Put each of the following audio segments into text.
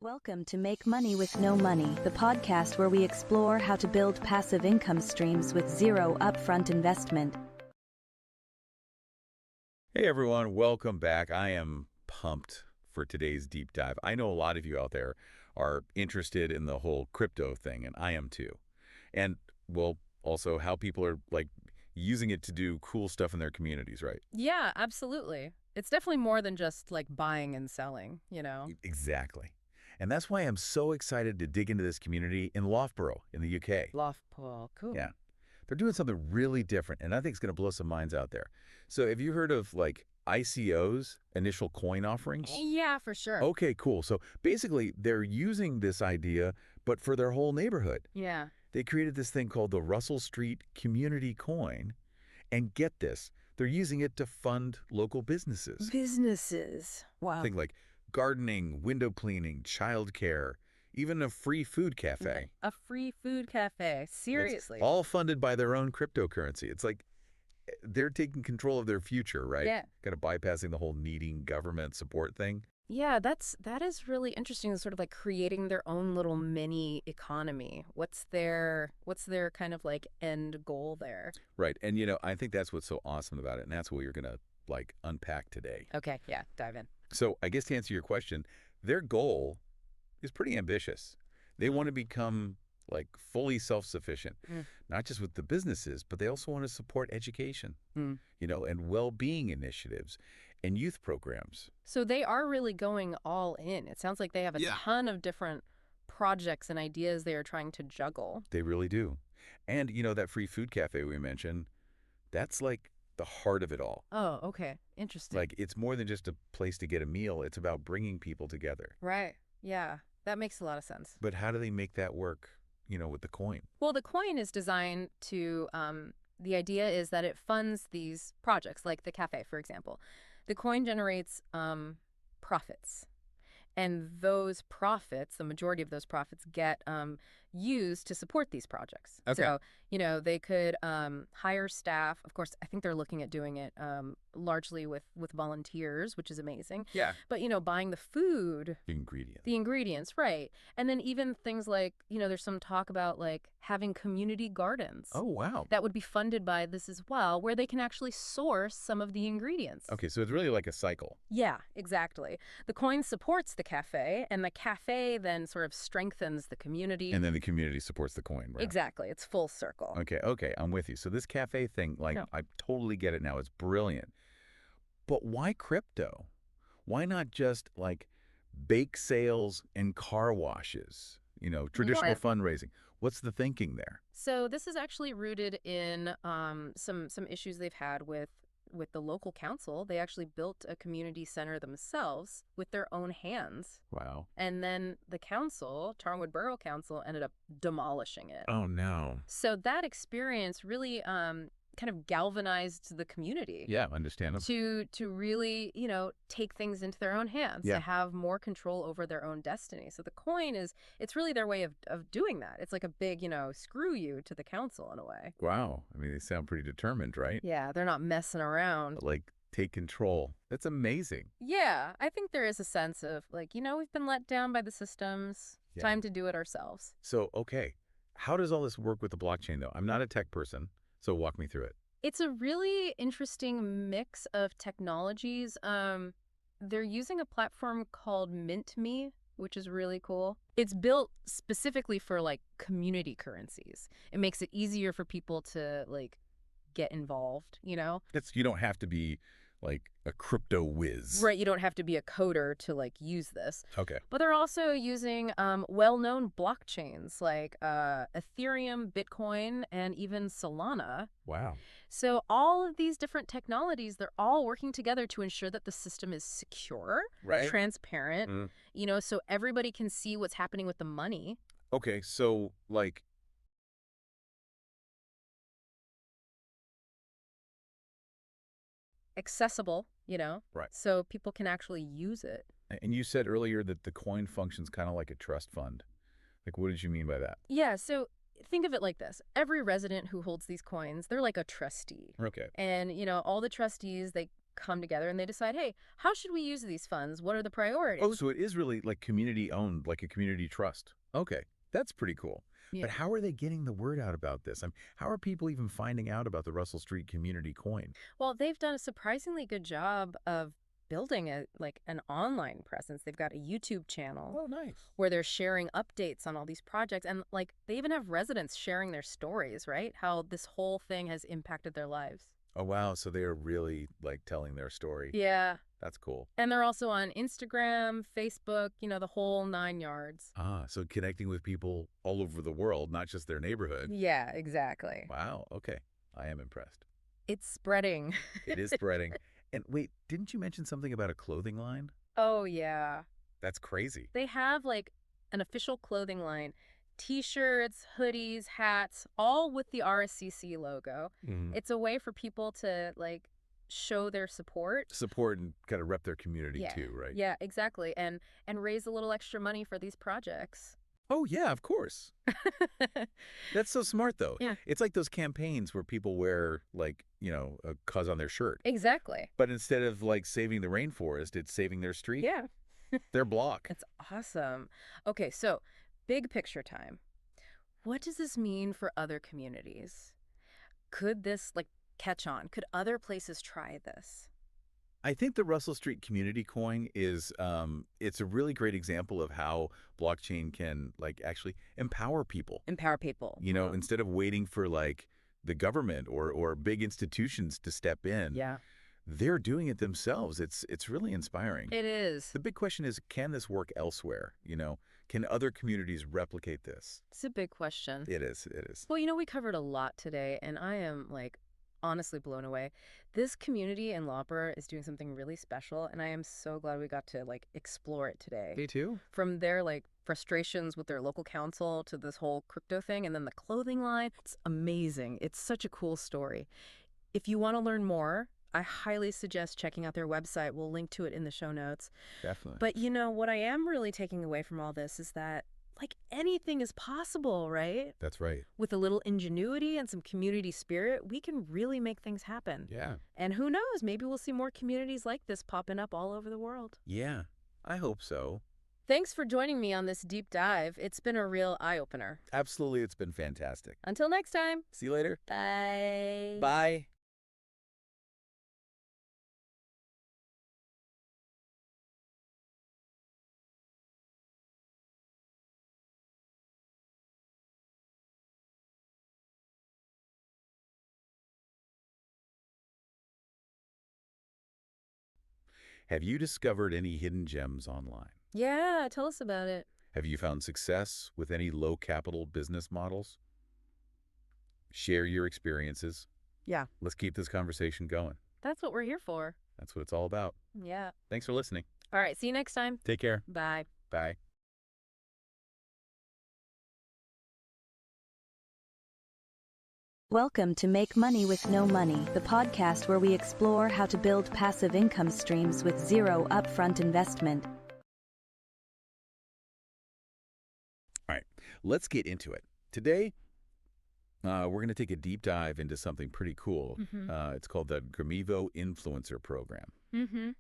Welcome to Make Money with No Money, the podcast where we explore how to build passive income streams with zero upfront investment. Hey everyone, welcome back. I am pumped for today's deep dive. I know a lot of you out there are interested in the whole crypto thing, and I am too. And, well, also how people are, using it to do cool stuff in their communities, right? Yeah, absolutely. It's definitely more than just like buying and selling, Exactly. And that's why I'm so excited to dig into this community in Loughborough in the UK. Loughborough, cool. Yeah. They're doing something really different, and I think it's going to blow some minds out there. So have you heard of, ICOs, initial coin offerings? Yeah, for sure. Okay, cool. So basically, they're using this idea, but for their whole neighborhood. Yeah. They created this thing called the Russell Street Community Coin, and get this, they're using it to fund local businesses. Businesses. Wow. Think like gardening, window cleaning, childcare, even a free food cafe. A free food cafe. Seriously. It's all funded by their own cryptocurrency. It's like they're taking control of their future, right? Yeah. Kind of bypassing the whole needing government support thing. Yeah, that is really interesting. Sort of like creating their own little mini economy. What's their kind of like end goal there? Right. And I think that's what's so awesome about it, and that's what you're gonna unpack today. Okay, yeah, dive in. So I guess to answer your question, their goal is pretty ambitious. They want to become fully self-sufficient, not just with the businesses, but they also want to support education, and well-being initiatives and youth programs. So they are really going all in. It sounds like they have a ton of different projects and ideas they are trying to juggle. They really do. And, that free food cafe we mentioned, that's the heart of it all. Oh, okay. Interesting. It's more than just a place to get a meal. It's about bringing people together. Right. Yeah. That makes a lot of sense. But how do they make that work, with the coin? Well, the coin is designed to, the idea is that it funds these projects, like the cafe, for example. The coin generates profits. And those profits, the majority of those profits, get used to support these projects. Okay. So, they could hire staff. Of course, I think they're looking at doing it largely with volunteers, which is amazing. Yeah. But, buying the food. The ingredients, right. And then even things like, there's some talk about having community gardens. Oh, wow. That would be funded by this as well, where they can actually source some of the ingredients. Okay, so it's really like a cycle. Yeah, exactly. The coin supports the cafe, and the cafe then sort of strengthens the community. And then the community supports the coin, right? Exactly. It's full circle. Okay, I'm with you. So this cafe thing, I totally get it now. It's brilliant. But why crypto? Why not just bake sales and car washes? Traditional fundraising. What's the thinking there? So this is actually rooted in some issues they've had with the local council. They actually built a community center themselves with their own hands. Wow. And then the council, Charnwood Borough Council, ended up demolishing it. Oh, no. So that experience really kind of galvanized the community. Yeah, understandable. To really, take things into their own hands, to have more control over their own destiny. So the coin it's really their way of doing that. It's like a big, screw you to the council in a way. Wow. I mean, they sound pretty determined, right? Yeah, they're not messing around. Take control. That's amazing. Yeah, I think there is a sense of we've been let down by the systems. Yeah. Time to do it ourselves. So, okay. How does all this work with the blockchain, though? I'm not a tech person. So walk me through it. It's a really interesting mix of technologies. They're using a platform called MintMe, which is really cool. It's built specifically for community currencies. It makes it easier for people to get involved, You don't have to be a crypto whiz. Right, you don't have to be a coder to use this. Okay. But they're also using well-known blockchains like Ethereum, Bitcoin, and even Solana. Wow. So all of these different technologies, they're all working together to ensure that the system is secure, right, transparent, so everybody can see what's happening with the money. Okay, so accessible, right, so people can actually use it. And you said earlier that the coin functions kind of like a trust fund. What did you mean by that? Yeah, so think of it like this. Every resident who holds these coins, they're like a trustee. Okay. And, all the trustees, they come together and they decide, hey, how should we use these funds? What are the priorities? Oh, so it is really like community-owned, like a community trust. Okay, that's pretty cool. Yeah. But how are they getting the word out about this? How are people even finding out about the Russell Street Community Coin? Well, they've done a surprisingly good job of building an online presence. They've got a YouTube channel Oh, nice. where they're sharing updates on all these projects, and like they even have residents sharing their stories, right? How this whole thing has impacted their lives. Oh, wow. So they are really like telling their story. Yeah. That's cool. And they're also on Instagram, Facebook, the whole 9 yards. Ah, so connecting with people all over the world, not just their neighborhood. Yeah, exactly. Wow. Okay. I am impressed. It's spreading. It is spreading. And wait, didn't you mention something about a clothing line? Oh, yeah. That's crazy. They have like an official clothing line, T-shirts, hoodies, hats, all with the RSCC logo. Mhm. It's a way for people to like show their support. Support and kind of rep their community Yeah. too, right? Yeah, exactly. And raise a little extra money for these projects. Oh, yeah, of course. That's so smart, though. Yeah. It's like those campaigns where people wear, like, a cause on their shirt. Exactly. But instead of, like, saving the rainforest, it's saving their street, Yeah. their block. It's awesome. Okay, so big picture time. What does this mean for other communities? Could this like catch on? Could other places try this? I think the Russell Street Community Coin is, it's a really great example of how blockchain can, like, actually empower people. Empower people. Instead of waiting for, like, the government or big institutions to step in. Yeah. They're doing it themselves. It's really inspiring. It is. The big question is, can this work elsewhere? Can other communities replicate this? It's a big question. It is. It is. Well, we covered a lot today, and I am like honestly blown away. This community in Lauper is doing something really special, and I am so glad we got to like explore it today. Me too. From their like frustrations with their local council to this whole crypto thing, and then the clothing line. It's amazing. It's such a cool story. If you want to learn more, I highly suggest checking out their website. We'll link to it in the show notes. Definitely. But what I am really taking away from all this is that like anything is possible, right? That's right. With a little ingenuity and some community spirit, we can really make things happen. Yeah. And who knows, maybe we'll see more communities like this popping up all over the world. Yeah. I hope so. Thanks for joining me on this deep dive. It's been a real eye-opener. Absolutely. It's been fantastic. Until next time. See you later. Bye. Bye. Have you discovered any hidden gems online? Yeah, tell us about it. Have you found success with any low-capital business models? Share your experiences. Yeah. Let's keep this conversation going. That's what we're here for. That's what it's all about. Yeah. Thanks for listening. All right, see you next time. Take care. Bye. Bye. Welcome to Make Money with No Money, the podcast where we explore how to build passive income streams with zero upfront investment. All right, let's get into it. Today, we're going to take a deep dive into something pretty cool. It's called the Gamivo Influencer Program. Mm-hmm.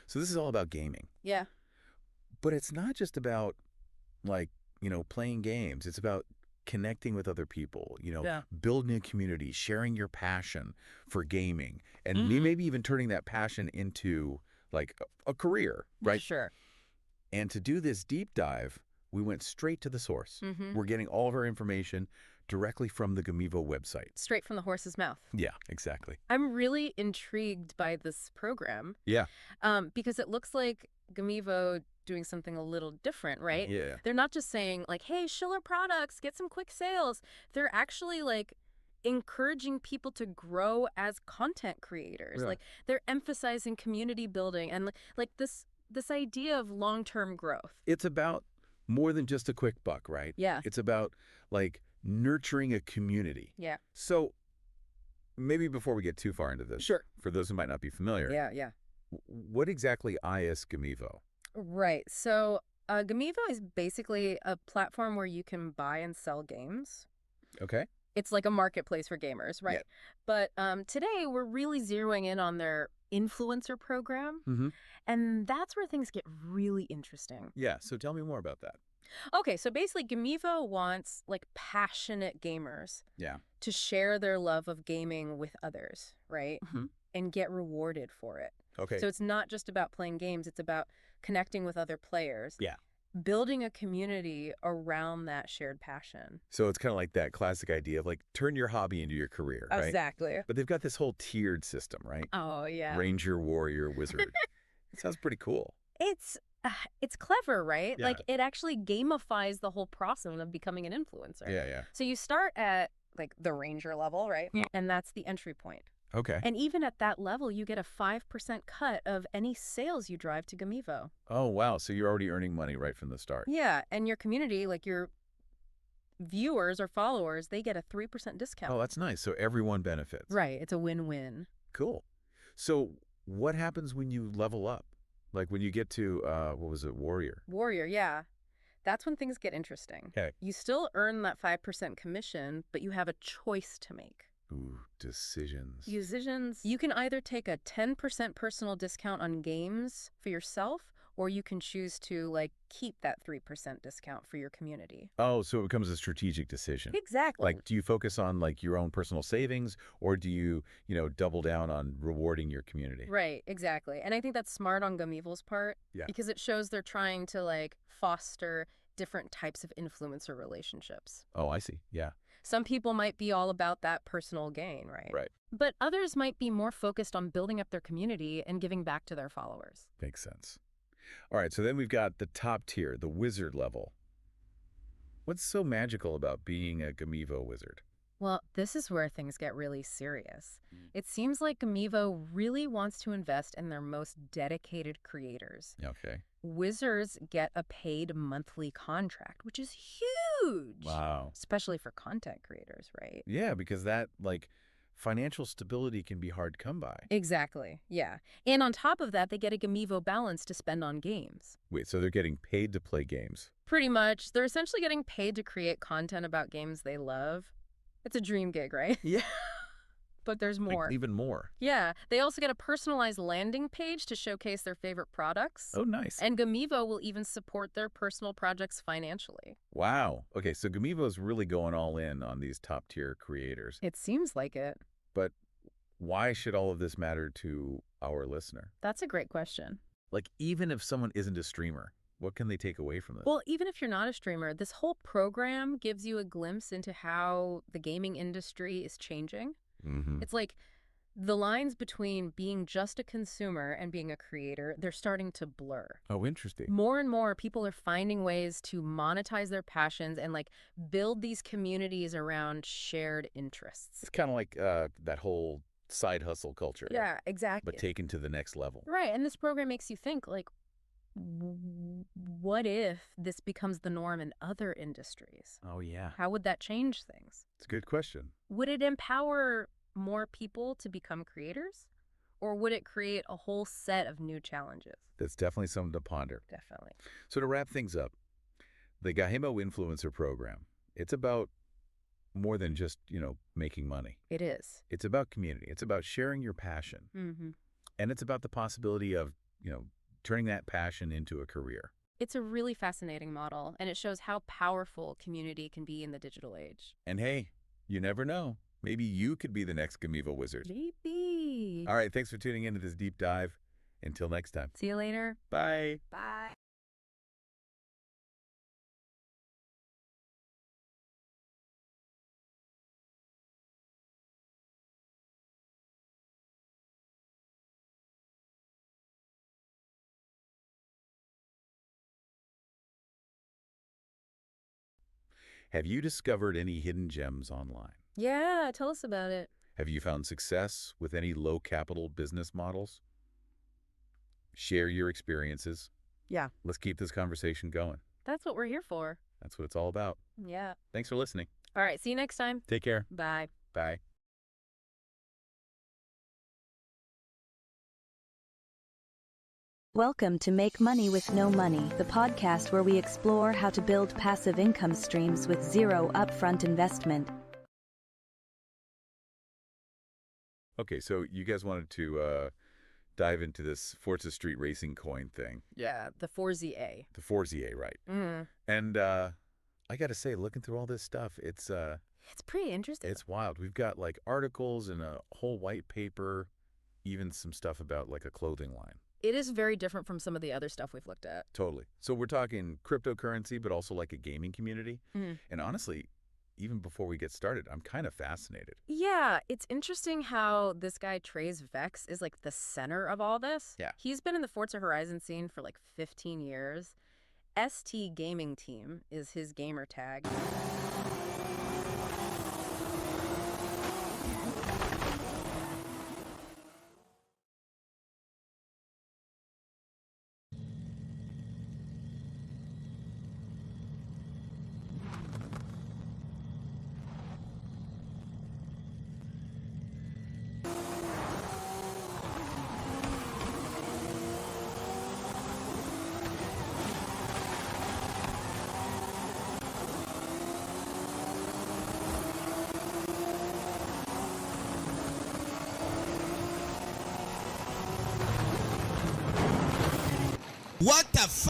So this is all about gaming. Yeah. But it's not just about, like, playing games. It's about connecting with other people, building a community, sharing your passion for gaming, and maybe even turning that passion into, like, a career, right? Sure. And to do this deep dive, we went straight to the source. We're getting all of our information directly from the Gamivo website. Straight from the horse's mouth. Yeah, exactly. I'm really intrigued by this program. Yeah. Because it looks like Gamivo doing something a little different, right? Yeah. They're not just saying like, hey, shill our products, get some quick sales. They're actually like encouraging people to grow as content creators. Yeah. Like they're emphasizing community building and like this idea of long-term growth. It's about more than just a quick buck, right? Yeah. It's about, like, nurturing a community. Yeah. So maybe before we get too far into this, Sure. for those who might not be familiar, Yeah. what exactly is Gamivo? Right. So Gamivo is basically a platform where you can buy and sell games. Okay. It's like a marketplace for gamers, right? Yeah. But today we're really zeroing in on their influencer program. Mm-hmm. And that's where things get really interesting. Yeah, so tell me more about that. Okay, so basically Gamivo wants like passionate gamers Yeah. to share their love of gaming with others, right? Mm-hmm. And get rewarded for it. Okay. So it's not just about playing games, it's about connecting with other players. Yeah. Building a community around that shared passion. So it's kind of like that classic idea of like turn your hobby into your career, right? Exactly. But they've got this whole tiered system, right? Oh, yeah. Ranger, warrior, wizard. It sounds pretty cool. It's clever, right? Yeah. Like it actually gamifies the whole process of becoming an influencer. Yeah. So you start at like the ranger level, right? Yeah. And that's the entry point. Okay. And even at that level, you get a 5% cut of any sales you drive to Gamivo. Oh, wow. So you're already earning money right from the start. Yeah, and your community, like your viewers or followers, they get a 3% discount. Oh, that's nice. So everyone benefits. Right, it's a win-win. Cool. So what happens when you level up? Like when you get to, what was it, warrior? Warrior, yeah. That's when things get interesting. Okay. You still earn that 5% commission, but you have a choice to make. Ooh, decisions. Decisions. You can either take a 10% personal discount on games for yourself, or you can choose to like keep that 3% discount for your community. Oh, so it becomes a strategic decision. Exactly. Like, do you focus on like your own personal savings, or do you, double down on rewarding your community? Right, exactly. And I think that's smart on Gamivo's part. Yeah. Because it shows they're trying to like foster different types of influencer relationships. Oh, I see. Yeah. Some people might be all about that personal gain, right? Right. But others might be more focused on building up their community and giving back to their followers. Makes sense. All right, so then we've got the top tier, the wizard level. What's so magical about being a Gamivo wizard? Well, this is where things get really serious. It seems like Gamivo really wants to invest in their most dedicated creators. Okay. Wizards get a paid monthly contract, which is huge. Wow. Especially for content creators, right? Yeah, because that, financial stability can be hard to come by. Exactly, yeah. And on top of that, they get a Gamivo balance to spend on games. Wait, so they're getting paid to play games? Pretty much. They're essentially getting paid to create content about games they love. It's a dream gig, right? Yeah. But there's more. Like, even more. Yeah. They also get a personalized landing page to showcase their favorite products. Oh, nice. And Gamivo will even support their personal projects financially. Wow. Okay, so Gamivo's really going all in on these top-tier creators. It seems like it. But why should all of this matter to our listener? That's a great question. Like, even if someone isn't a streamer, what can they take away from this? Well, even if you're not a streamer, this whole program gives you a glimpse into how the gaming industry is changing. Mm-hmm. It's like the lines between being just a consumer and being a creator, they're starting to blur. Oh, interesting. More and more people are finding ways to monetize their passions and like build these communities around shared interests. It's kind of like that whole side hustle culture. Yeah, exactly. But taken to the next level. Right. And this program makes you think like, what if this becomes the norm in other industries? Oh, yeah. How would that change things? It's a good question. Would it empower more people to become creators? Or would it create a whole set of new challenges? That's definitely something to ponder. Definitely. So to wrap things up, the Gahimo Influencer Program, it's about more than just, making money. It is. It's about community. It's about sharing your passion. Mm-hmm. And it's about the possibility of, turning that passion into a career. It's a really fascinating model, and it shows how powerful community can be in the digital age. And hey, you never know. Maybe you could be the next Gamivo wizard. Maybe. All right, thanks for tuning into this deep dive. Until next time. See you later. Bye. Bye. Have you discovered any hidden gems online? Yeah, tell us about it. Have you found success with any low-capital business models? Share your experiences. Yeah. Let's keep this conversation going. That's what we're here for. That's what it's all about. Yeah. Thanks for listening. All right, see you next time. Take care. Bye. Bye. Welcome to Make Money with No Money, the podcast where we explore how to build passive income streams with zero upfront investment. Okay, so you guys wanted to dive into this Forza Street Racing coin thing. Yeah, the 4ZA. The 4ZA, right. Mm. And I got to say, looking through all this stuff, it's pretty interesting. It's wild. We've got like articles and a whole white paper, even some stuff about like a clothing line. It is very different from some of the other stuff we've looked at. Totally. So we're talking cryptocurrency, but also like a gaming community. Mm. And honestly, even before we get started, I'm kind of fascinated. Yeah, it's interesting how this guy, Trey's Vex, is like the center of all this. Yeah. He's been in the Forza Horizon scene for like 15 years. ST Gaming Team is his gamer tag. What the f?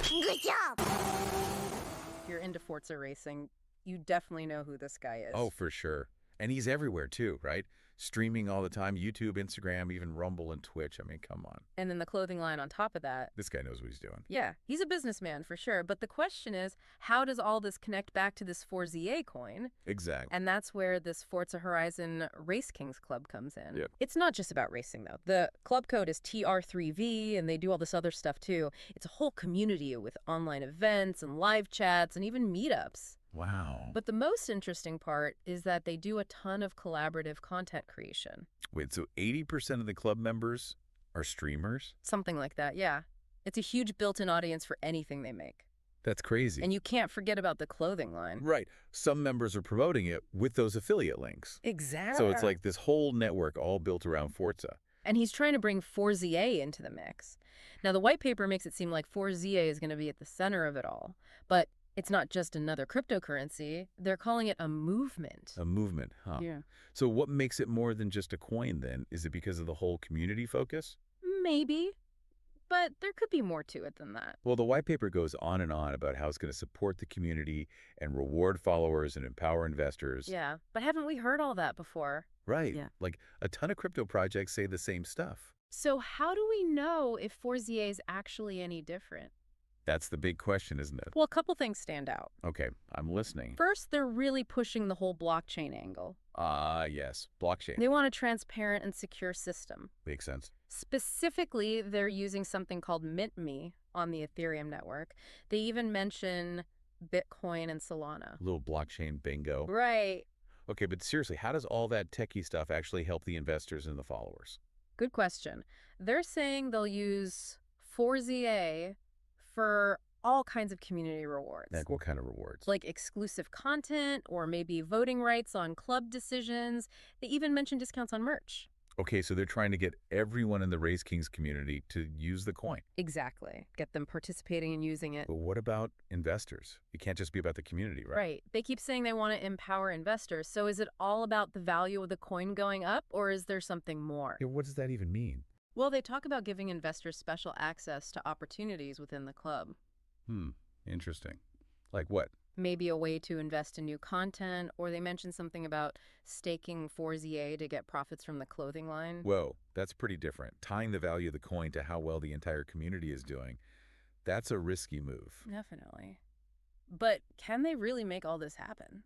Good job! If you're into Forza racing, you definitely know who this guy is. Oh, for sure. And he's everywhere too, right? Streaming all the time, YouTube, Instagram, even Rumble and Twitch. I mean, come on. And then the clothing line on top of that. This guy knows what he's doing. Yeah, he's a businessman for sure. But the question is, how does all this connect back to this 4ZA coin? Exactly. And that's where this Forza Horizon Race Kings Club comes in. Yep. It's not just about racing, though. The club code is TR3V, and they do all this other stuff, too. It's a whole community with online events and live chats and even meetups. Wow. But the most interesting part is that they do a ton of collaborative content creation. Wait, so 80% of the club members are streamers? Something like that, yeah. It's a huge built-in audience for anything they make. That's crazy. And you can't forget about the clothing line. Right. Some members are promoting it with those affiliate links. Exactly. So it's like this whole network all built around Forza. And he's trying to bring 4ZA into the mix. Now, the white paper makes it seem like 4ZA is going to be at the center of it all. But it's not just another cryptocurrency. They're calling it a movement. A movement, huh? Yeah. So what makes it more than just a coin then? Is it because of the whole community focus? Maybe. But there could be more to it than that. Well, the white paper goes on and on about how it's going to support the community and reward followers and empower investors. Yeah, but haven't we heard all that before? Right. Yeah. Like a ton of crypto projects say the same stuff. So how do we know if 4ZA is actually any different? That's the big question, isn't it? Well, a couple things stand out. Okay, I'm listening. First, they're really pushing the whole blockchain angle. Yes, blockchain. They want a transparent and secure system. Makes sense. Specifically, they're using something called MintMe on the Ethereum network. They even mention Bitcoin and Solana. A little blockchain bingo. Right. Okay, but seriously, how does all that techie stuff actually help the investors and the followers? Good question. They're saying they'll use 4ZA for all kinds of community rewards. Like what kind of rewards? Like exclusive content or maybe voting rights on club decisions. They even mention discounts on merch. Okay, so they're trying to get everyone in the Race Kings community to use the coin. Exactly. Get them participating and using it. But what about investors? It can't just be about the community, right? Right. They keep saying they want to empower investors. So is it all about the value of the coin going up, or is there something more? Yeah, what does that even mean? Well, they talk about giving investors special access to opportunities within the club. Interesting. Like what? Maybe a way to invest in new content, or they mention something about staking 4ZA to get profits from the clothing line. Whoa, that's pretty different. Tying the value of the coin to how well the entire community is doing, that's a risky move. Definitely. But can they really make all this happen?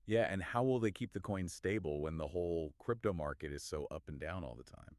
Yeah, and how will they keep the coin stable when the whole crypto market is so up and down all the time?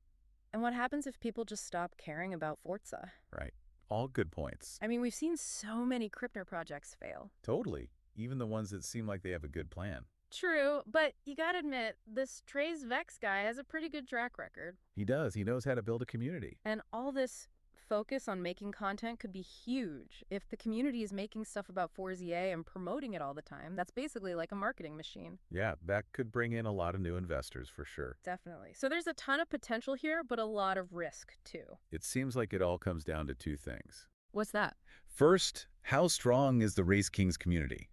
And what happens if people just stop caring about Forza? Right. All good points. I mean, we've seen so many crypto projects fail. Totally. Even the ones that seem like they have a good plan. True, but you gotta admit, this Trey's Vex guy has a pretty good track record. He does. He knows how to build a community. And all this focus on making content could be huge. If the community is making stuff about 4ZA and promoting it all the time, that's basically like a marketing machine. Yeah, that could bring in a lot of new investors for sure. Definitely. So there's a ton of potential here, but a lot of risk too. It seems like it all comes down to two things. What's that? First, how strong is the Race Kings community?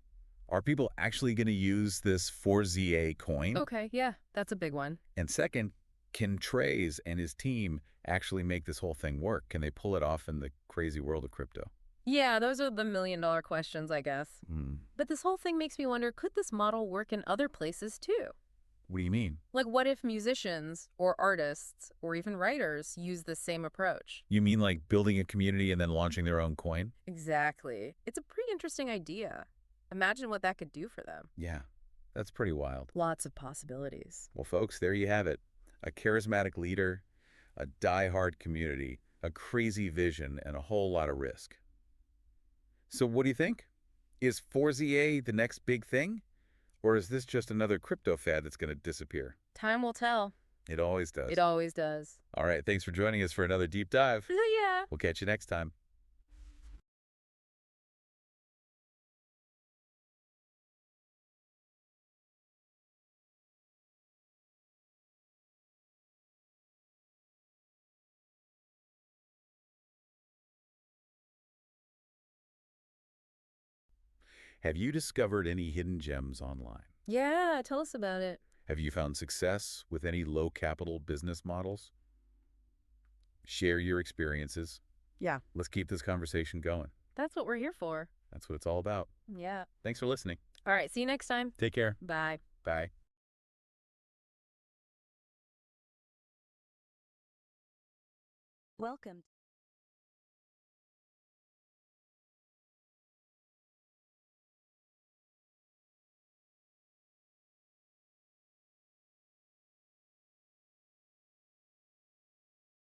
Are people actually going to use this 4ZA coin? Okay, yeah, that's a big one. And second, can Trey's and his team actually make this whole thing work? Can they pull it off in the crazy world of crypto? Yeah, those are the million-dollar questions, I guess. But this whole thing makes me wonder, could this model work in other places too? What do you mean? Like, what if musicians or artists or even writers use the same approach? You mean like building a community and then launching their own coin? Exactly. It's a pretty interesting idea. Imagine what that could do for them. Yeah, that's pretty wild. Lots of possibilities. Well, folks, there you have it. A charismatic leader, a die-hard community, a crazy vision, and a whole lot of risk. So what do you think? Is 4ZA the next big thing? Or is this just another crypto fad that's going to disappear? Time will tell. It always does. It always does. All right, thanks for joining us for another deep dive. Yeah. We'll catch you next time. Have you discovered any hidden gems online? Yeah, tell us about it. Have you found success with any low-capital business models? Share your experiences. Yeah. Let's keep this conversation going. That's what we're here for. That's what it's all about. Yeah. Thanks for listening. All right, see you next time. Take care. Bye. Bye. Welcome.